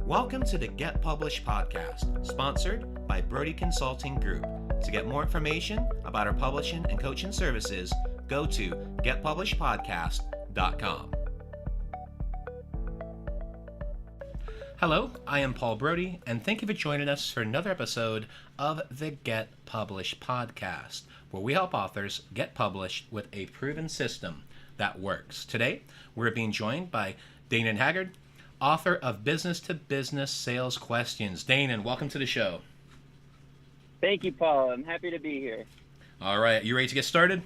Welcome to the Get Published podcast, sponsored by Brodie Consulting Group. To get more information about our publishing and coaching services, go to getpublishedpodcast.com. Hello, I am Paul Brodie, and thank you for joining us for another episode of the Get Published podcast, where we help authors get published with a proven system that works. Today, we're being joined by Dainon Haggard, author of Business-to-Business Sales Questions. Dainon, welcome to the show. Thank you, Paul. I'm happy to be here. All right, you ready to get started?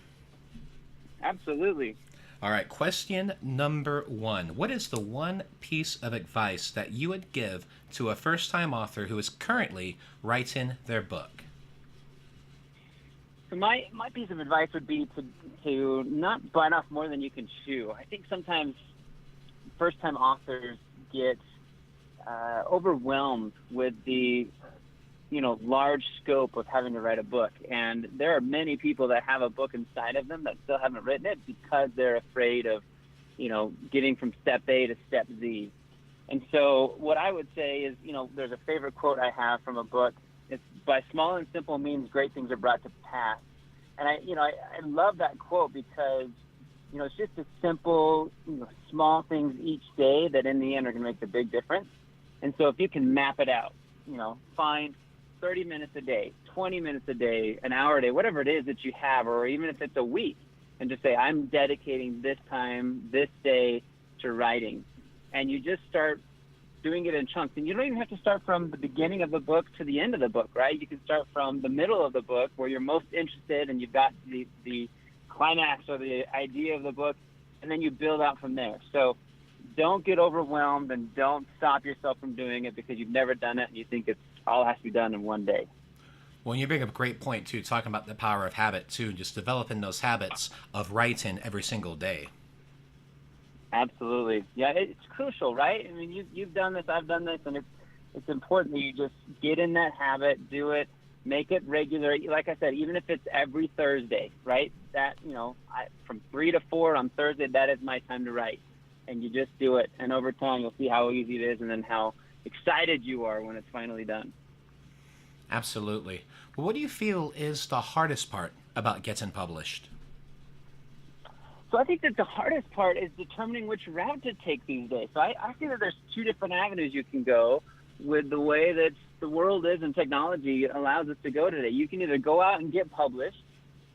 Absolutely. All right, question number one. What is the one piece of advice that you would give to a first-time author who is currently writing their book? So my piece of advice would be to not bite off more than you can chew. I think sometimes first-time authors get overwhelmed with the large scope of having to write a book. And there are many people that have a book inside of them that still haven't written it because they're afraid of, getting from step A to step Z. And so what I would say is, there's a favorite quote I have from a book. It's by small and simple means great things are brought to pass. And I love that quote because, it's just a simple, small things each day that in the end are going to make the big difference. And so if you can map it out, find 30 minutes a day, 20 minutes a day, an hour a day, whatever it is that you have, or even if it's a week, and just say, I'm dedicating this time, this day to writing. And you just start doing it in chunks. And you don't even have to start from the beginning of the book to the end of the book, right? You can start from the middle of the book where you're most interested and you've got the climax or the idea of the book, and then you build out from there. So don't get overwhelmed and don't stop yourself from doing it because you've never done it and you think it's all has to be done in one day. Well, you bring up a great point, too, talking about the power of habit, too, just developing those habits of writing every single day. Absolutely. Yeah, it's crucial, right? I mean, you've done this, I've done this, and it's important that you just get in that habit, do it, make it regular. Like I said, even if it's every Thursday, right? That, from 3 to 4 on Thursday, that is my time to write. And you just do it. And over time, you'll see how easy it is and then how excited you are when it's finally done. Absolutely. Well, what do you feel is the hardest part about getting published? So I think that the hardest part is determining which route to take these days. So I see that there's two different avenues you can go with the way that the world is and technology allows us to go today. You can either go out and get published,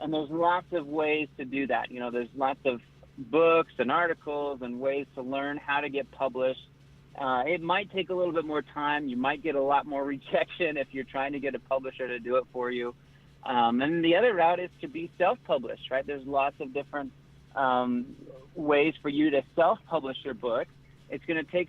and there's lots of ways to do that. There's lots of books and articles and ways to learn how to get published. It might take a little bit more time. You might get a lot more rejection if you're trying to get a publisher to do it for you. And the other route is to be self-published, right? There's lots of different ways for you to self-publish your book. It's going to take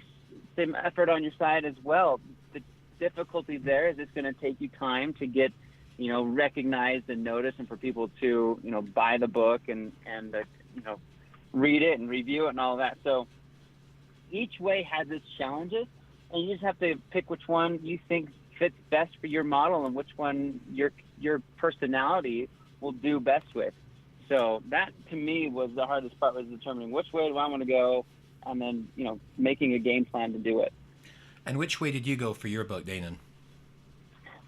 some effort on your side as well. The difficulty there is it's going to take you time to get, recognized and noticed, and for people to, buy the book and read it and review it and all that. So each way has its challenges, and you just have to pick which one you think fits best for your model and which one your personality will do best with. So that, to me, was the hardest part, was determining which way do I want to go and then, making a game plan to do it. And which way did you go for your book, Dainon?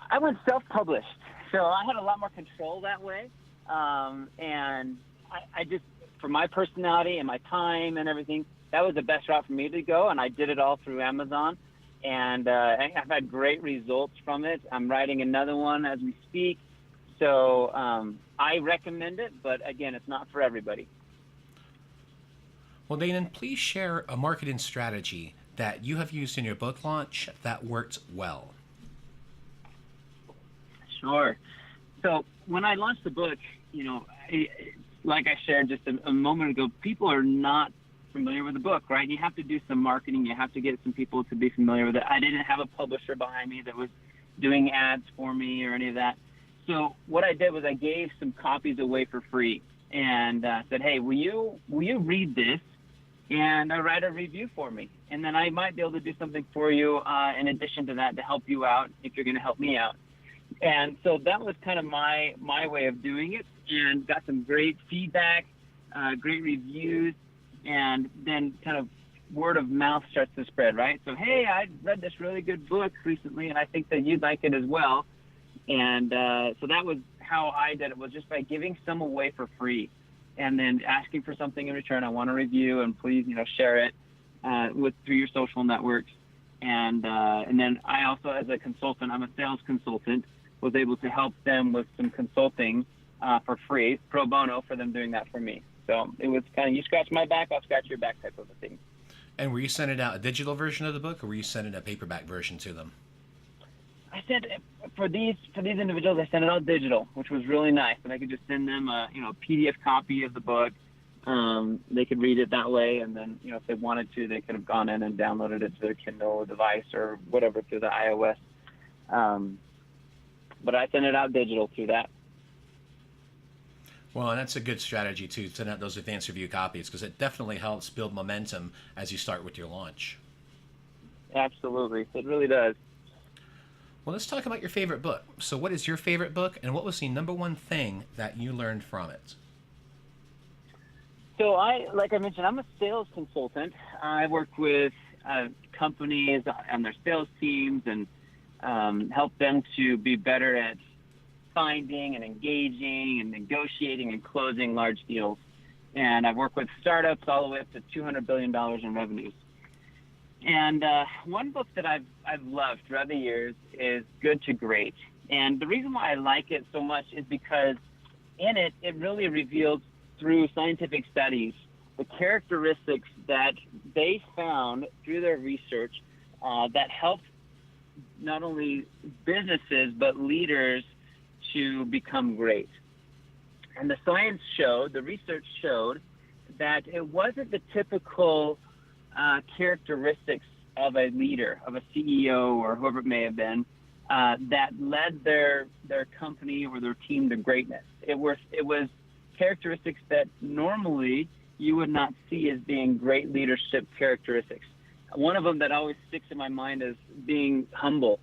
I went self-published. So I had a lot more control that way. And I just, for my personality and my time and everything, that was the best route for me to go. And I did it all through Amazon. And I've had great results from it. I'm writing another one as we speak. So I recommend it, but again, it's not for everybody. Well, Dainon, please share a marketing strategy that you have used in your book launch that worked well. Sure. So when I launched the book, like I shared just a moment ago, people are not familiar with the book, right? You have to do some marketing. You have to get some people to be familiar with it. I didn't have a publisher behind me that was doing ads for me or any of that. So what I did was I gave some copies away for free and said, hey, will you read this and write a review for me? And then I might be able to do something for you in addition to that to help you out if you're going to help me out. And so that was kind of my way of doing it, and got some great feedback, great reviews, and then kind of word of mouth starts to spread, right? So, hey, I read this really good book recently, and I think that you'd like it as well. And so that was how I did it, was just by giving some away for free, and then asking for something in return. I want a review, and please, share it through your social networks. And then I also, as a consultant, I'm a sales consultant, was able to help them with some consulting for free, pro bono, for them doing that for me. So it was kind of, you scratch my back, I'll scratch your back type of a thing. And were you sending out a digital version of the book, or were you sending a paperback version to them? I sent, for these individuals, I sent it out digital, which was really nice. And I could just send them a PDF copy of the book. They could read it that way, and then if they wanted to, they could have gone in and downloaded it to their Kindle device or whatever through the iOS. But I sent it out digital through that. Well, and that's a good strategy too, send out those advanced review copies, because it definitely helps build momentum as you start with your launch. Absolutely, it really does. Well, let's talk about your favorite book. So what is your favorite book, and what was the number one thing that you learned from it? So like I mentioned, I'm a sales consultant. I work with companies and their sales teams, and help them to be better at finding and engaging and negotiating and closing large deals. And I've worked with startups all the way up to $200 billion in revenues. And one book that I've loved throughout the years is Good to Great. And the reason why I like it so much is because in it really reveals through scientific studies the characteristics that they found through their research that helped not only businesses but leaders to become great. And the science showed, the research showed, that it wasn't the typical characteristics of a leader, of a CEO or whoever it may have been, that led their company or their team to greatness. It was characteristics that normally you would not see as being great leadership characteristics. One of them that always sticks in my mind is being humble.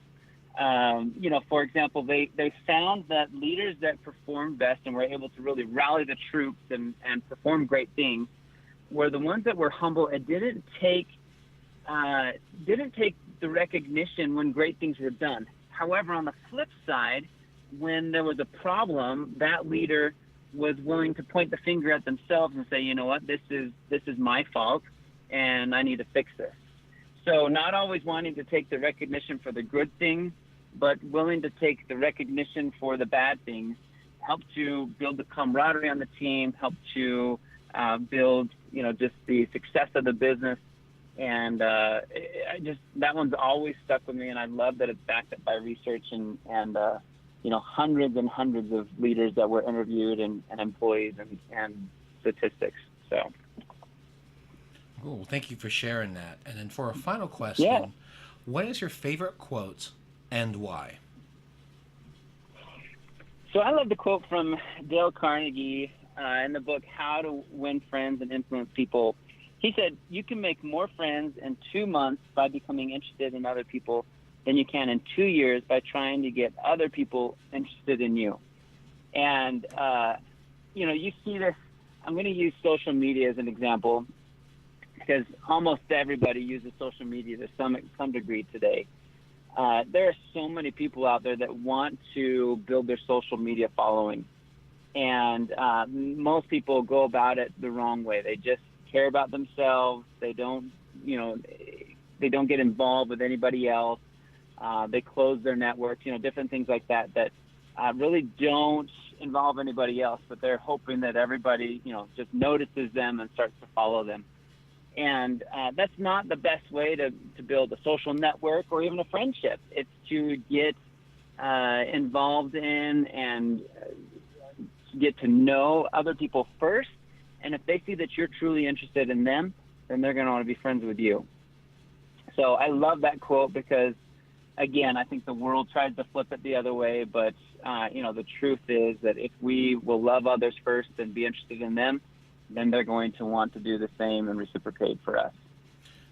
For example, they found that leaders that performed best and were able to really rally the troops and perform great things were the ones that were humble and didn't take the recognition when great things were done. However, on the flip side, when there was a problem, that leader was willing to point the finger at themselves and say, you know what, this is my fault, and I need to fix this. So not always wanting to take the recognition for the good things, but willing to take the recognition for the bad things, help to build the camaraderie on the team, help to build, just the success of the business. And that one's always stuck with me, and I love that it's backed up by research and hundreds and hundreds of leaders that were interviewed and employees and statistics. So. Cool. Thank you for sharing that. And then for a final question, What is your favorite quote and why? So I love the quote from Dale Carnegie in the book, How to Win Friends and Influence People. He said, you can make more friends in 2 months by becoming interested in other people than you can in 2 years by trying to get other people interested in you. And, you see this. I'm going to use social media as an example because almost everybody uses social media to some degree today. There are so many people out there that want to build their social media following. And most people go about it the wrong way. They just care about themselves. They don't get involved with anybody else. They close their networks, different things like that really don't involve anybody else, but they're hoping that everybody, just notices them and starts to follow them. And that's not the best way to build a social network or even a friendship. It's to get involved in and get to know other people first. And if they see that you're truly interested in them, then they're going to want to be friends with you. So I love that quote because, again, I think the world tries to flip it the other way. But, the truth is that if we will love others first and be interested in them, then they're going to want to do the same and reciprocate for us.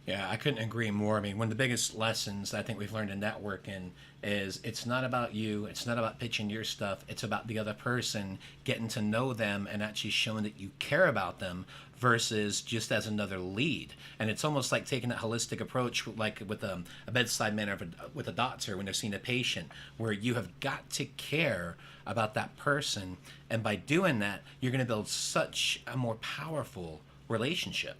Yeah, I couldn't agree more. I mean, one of the biggest lessons I think we've learned in networking is it's not about you, it's not about pitching your stuff, it's about the other person, getting to know them and actually showing that you care about them versus just as another lead. And it's almost like taking that holistic approach, like with a bedside manner with a doctor when they're seeing a patient, where you have got to care about that person. And by doing that, you're going to build such a more powerful relationship.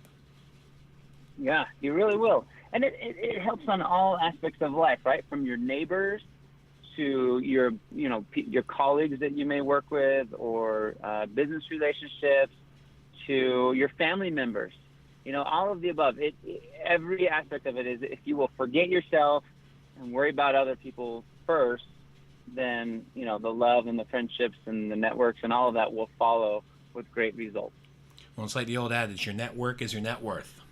Yeah, you really will. And it helps on all aspects of life, right? From your neighbors to your, your colleagues that you may work with, or business relationships, to your family members, all of the above. Every aspect of it is, if you will forget yourself and worry about other people first, then, the love and the friendships and the networks and all of that will follow with great results. Well, it's like the old adage, your network is your net worth.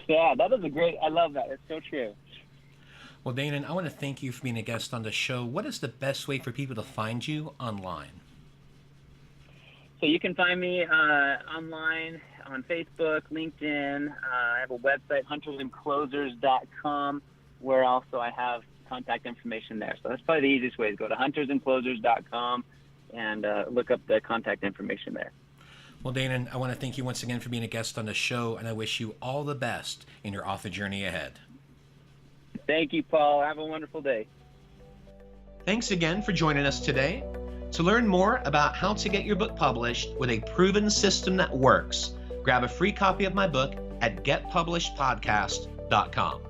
Yeah, that is I love that. It's so true. Well, Dainon, I want to thank you for being a guest on the show. What is the best way for people to find you online? So you can find me online on Facebook, LinkedIn. I have a website, huntersandclosers.com, where also I have contact information there. So that's probably the easiest way, is go to huntersandclosers.com and look up the contact information there. Well, Dainon, I want to thank you once again for being a guest on the show, and I wish you all the best in your author journey ahead. Thank you, Paul. Have a wonderful day. Thanks again for joining us today. To learn more about how to get your book published with a proven system that works, grab a free copy of my book at getpublishedpodcast.com.